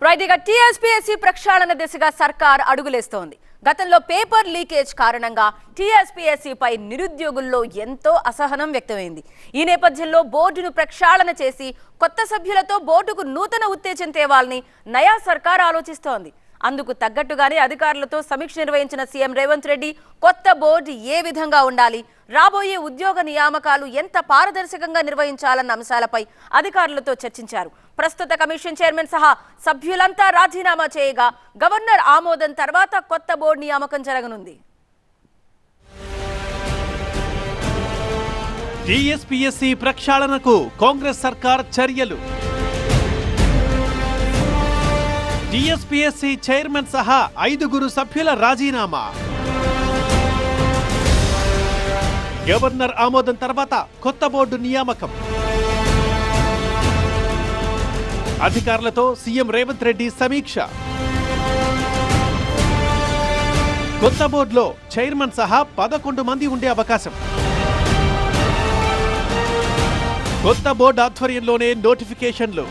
Right ఇక TSPSC ప్రక్షాళన దిశగా సర్కార్ అడుగులేస్తోంది. గతంలో పేపర్ లీకేజ్ కారణంగా టీఎస్పీఎస్సీపై నిరుద్యోగుల్లో ఎంతో అసహనం వ్యక్తమైంది. ఈ నేపథ్యంలో బోర్డును ప్రక్షాళన చేసి కొత్త సభ్యులతో బోర్డుకు నూతన ఉత్తేజం తేవాలని నయా సర్కార్ ఆలోచిస్తోంది. అందుకు తగ్గట్టుగానే అధికారులతో సమీక్ష నిర్వహించిన సీఎం రేవంత్ రెడ్డి కొత్త బోర్డు ఏ విధంగా ఉండాలి, రాబోయే ఉద్యోగ నియామకాలు ఎంత పారదర్శకంగా నిర్వహించాలన్న అంశాలపై అధికారులతో చర్చించారు. ప్రస్తుత కమిషన్ చైర్మన్ సహా సభ్యులంతా రాజీనామా చేయగా గవర్నర్ ఆమోదం తర్వాత కొత్త బోర్డు నియామకం జరగనుంది. టీఎస్పీఎస్సీ ప్రక్షాళనకు కాంగ్రెస్ సర్కార్ చర్యలు. టీఎస్పీఎస్సీ చైర్మన్ సహా 5 సభ్యుల రాజీనామా. గవర్నర్ ఆమోదం తర్వాత కొత్త బోర్డు నియామకం. అధికారులతో సీఎం రేవంత్ రెడ్డి సమీక్ష. కొత్త బోర్డులో చైర్మన్ సహా 11 మంది ఉండే అవకాశం. కొత్త బోర్డు ఆధ్వర్యంలోనే నోటిఫికేషన్లు.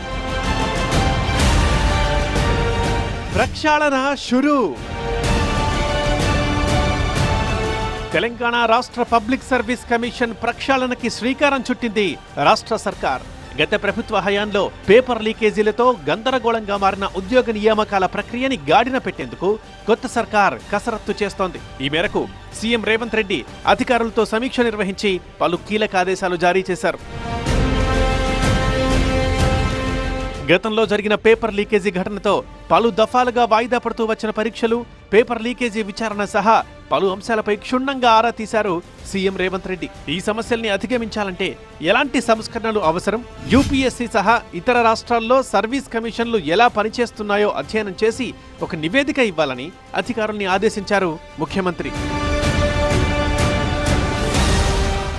ప్రక్షాళన షురూ. తెలంగాణ రాష్ట్ర పబ్లిక్ సర్వీస్ కమిషన్ ప్రక్షాళనకి శ్రీకారం చుట్టింది రాష్ట్ర సర్కార్. గత ప్రభుత్వ హయాంలో పేపర్ లీకేజీలతో గందరగోళంగా మారిన ఉద్యోగ నియామకాల ప్రక్రియని గాడిన పెట్టేందుకు కొత్త సర్కార్ కసరత్తు చేస్తోంది. ఈ మేరకు సీఎం రేవంత్ రెడ్డి అధికారులతో సమీక్ష నిర్వహించి పలు కీలక ఆదేశాలు జారీ చేశారు. గతంలో జరిగిన పేపర్ లీకేజీ ఘటనతో పలు దఫాలుగా వాయిదా పడుతూ వచ్చిన పరీక్షలు, పేపర్ లీకేజీ విచారణ సహా పలు అంశాలపై క్షుణ్ణంగా ఆరా తీశారు సీఎం రేవంత్ రెడ్డి. ఈ సమస్యల్ని అధిగమించాలంటే ఎలాంటి సంస్కరణలు అవసరం, యూపీఎస్సీ సహా ఇతర రాష్ట్రాల్లో సర్వీస్ కమిషన్లు ఎలా పనిచేస్తున్నాయో అధ్యయనం చేసి ఒక నివేదిక ఇవ్వాలని అధికారుల్ని ఆదేశించారు ముఖ్యమంత్రి.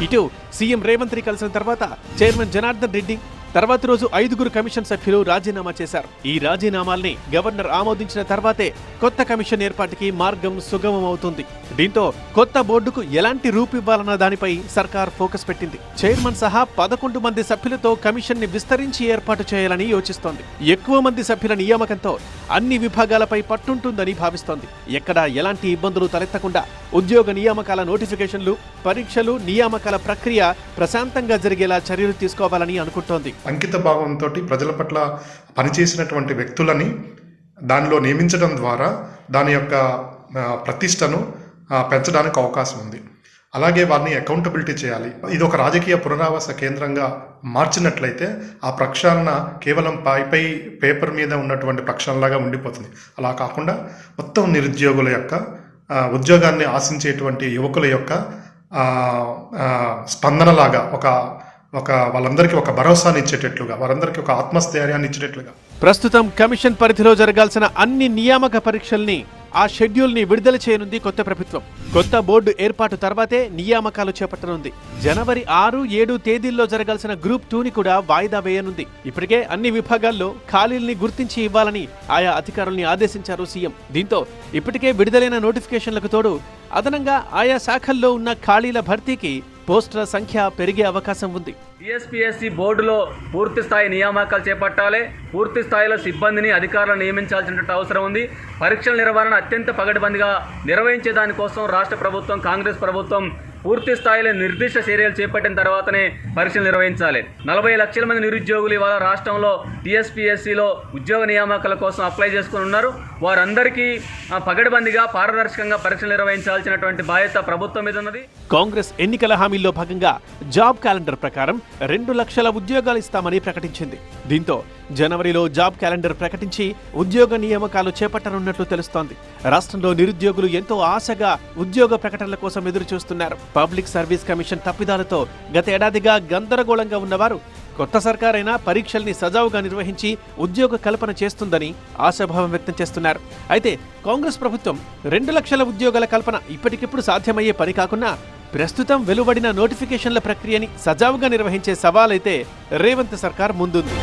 ఇటు సీఎం రేవంత్ రెడ్డి కలిసిన తర్వాత చైర్మన్ జనార్దన్ రెడ్డి తర్వాతి రోజు 5 కమిషన్ సభ్యులు రాజీనామా చేశారు. ఈ రాజీనామాల్ని గవర్నర్ ఆమోదించిన తర్వాతే కొత్త కమిషన్ ఏర్పాటుకి మార్గం సుగమం అవుతుంది. దీంతో కొత్త బోర్డుకు ఎలాంటి రూపు ఇవ్వాలన్న దానిపై సర్కార్ ఫోకస్ పెట్టింది. చైర్మన్ సహా 11 మంది సభ్యులతో కమిషన్ ని విస్తరించి ఏర్పాటు చేయాలని యోచిస్తోంది. ఎక్కువ మంది సభ్యుల నియామకంతో అన్ని విభాగాలపై పట్టుంటుందని భావిస్తోంది. ఎక్కడా ఎలాంటి ఇబ్బందులు తలెత్తకుండా ఉద్యోగ నియామకాల నోటిఫికేషన్లు, పరీక్షలు, నియామకాల ప్రక్రియ ప్రశాంతంగా జరిగేలా చర్యలు తీసుకోవాలని అనుకుంటోంది. అంకిత భావంతో ప్రజల పట్ల పనిచేసినటువంటి వ్యక్తులని దానిలో నియమించడం ద్వారా దాని యొక్క ప్రతిష్టను పెంచడానికి అవకాశం ఉంది. అలాగే వారిని అకౌంటబిలిటీ చేయాలి. ఇది ఒక రాజకీయ పునరావాస కేంద్రంగా మార్చినట్లయితే ఆ ప్రక్షాళన కేవలం పై పేపర్ మీద ఉన్నటువంటి ప్రక్షాళనలాగా ఉండిపోతుంది. అలా కాకుండా మొత్తం నిరుద్యోగుల యొక్క ఉద్యోగాన్ని ఆశించేటువంటి యువకుల యొక్క స్పందనలాగా ఒక వాళ్ళందరికీ ఒక భరోసాని ఇచ్చేటట్లుగా, వారందరికీ ఒక ఆత్మస్థైర్యాన్ని ఇచ్చేటట్లుగా. ప్రస్తుతం కమిషన్ పరిధిలో జరగాల్సిన అన్ని నియామక పరీక్షల్ని, ఆ షెడ్యూల్ ని విడుదల చేయనుంది కొత్త ప్రభుత్వం. కొత్త బోర్డు ఏర్పాటు తర్వాతే నియామకాలు చేపట్టనుంది. జనవరి 6, 7 తేదీల్లో జరగాల్సిన గ్రూప్ 2ని కూడా వాయిదా వేయనుంది. ఇప్పటికే అన్ని విభాగాల్లో ఖాళీల్ని గుర్తించి ఇవ్వాలని ఆయా అధికారుల్ని ఆదేశించారు సీఎం. దీంతో ఇప్పటికే విడుదలైన నోటిఫికేషన్లకు తోడు అదనంగా ఆయా శాఖల్లో ఉన్న ఖాళీల భర్తీకి పోస్టుల సంఖ్య పెరిగే అవకాశం ఉంది. టీఎస్పీఎస్సీ బోర్డులో పూర్తి స్థాయి నియామకాలు చేపట్టాలి. పూర్తి స్థాయిలో సిబ్బందిని, అధికారులను నియమించాల్సిన అవసరం ఉంది. పరీక్షల నిర్వహణ అత్యంత పగడ్బందీగా నిర్వహించే దానికోసం రాష్ట్ర ప్రభుత్వం, కాంగ్రెస్ ప్రభుత్వం పూర్తి స్థాయిలో నిర్దిష్ట చర్యలు చేపట్టిన తర్వాతనే పరీక్షలు నిర్వహించాలి. 40 లక్షల మంది నిరుద్యోగులు ఇవాళ రాష్ట్రంలో టీఎస్పీఎస్సీలో ఉద్యోగ నియామకాల కోసం అప్లై చేసుకుని ఉన్నారు. వారందరికీ పగడ్బందీగా, పారదర్శకంగా పరీక్షలు నిర్వహించాల్సినటువంటి బాధ్యత ప్రభుత్వం మీద ఉన్నది. కాంగ్రెస్ ఎన్నికల హామీల్లో భాగంగా జాబ్ క్యాలెండర్ ప్రకారం 2 లక్షల ఉద్యోగాలు ఇస్తామని ప్రకటించింది. దీంతో జనవరిలో జాబ్ క్యాలెండర్ ప్రకటించి ఉద్యోగ నియామకాలు చేపట్టనున్నట్లు తెలుస్తోంది. రాష్ట్రంలో నిరుద్యోగులు ఎంతో ఆశగా ఉద్యోగ ప్రకటనల కోసం ఎదురు చూస్తున్నారు. పబ్లిక్ సర్వీస్ కమిషన్ తప్పిదాలతో గత ఏడాదిగా గందరగోళంగా ఉన్నవారు కొత్త సర్కారైనా పరీక్షల్ని సజావుగా నిర్వహించి ఉద్యోగ కల్పన చేస్తుందని ఆశాభావం వ్యక్తం చేస్తున్నారు. అయితే కాంగ్రెస్ ప్రభుత్వం 2 లక్షల ఉద్యోగాల కల్పన ఇప్పటికిప్పుడు సాధ్యమయ్యే పని కాకున్నా ప్రస్తుతం వెలువడిన నోటిఫికేషన్ల ప్రక్రియని సజావుగా నిర్వహించే సవాలైతే రేవంత్ సర్కార్ ముందుంది.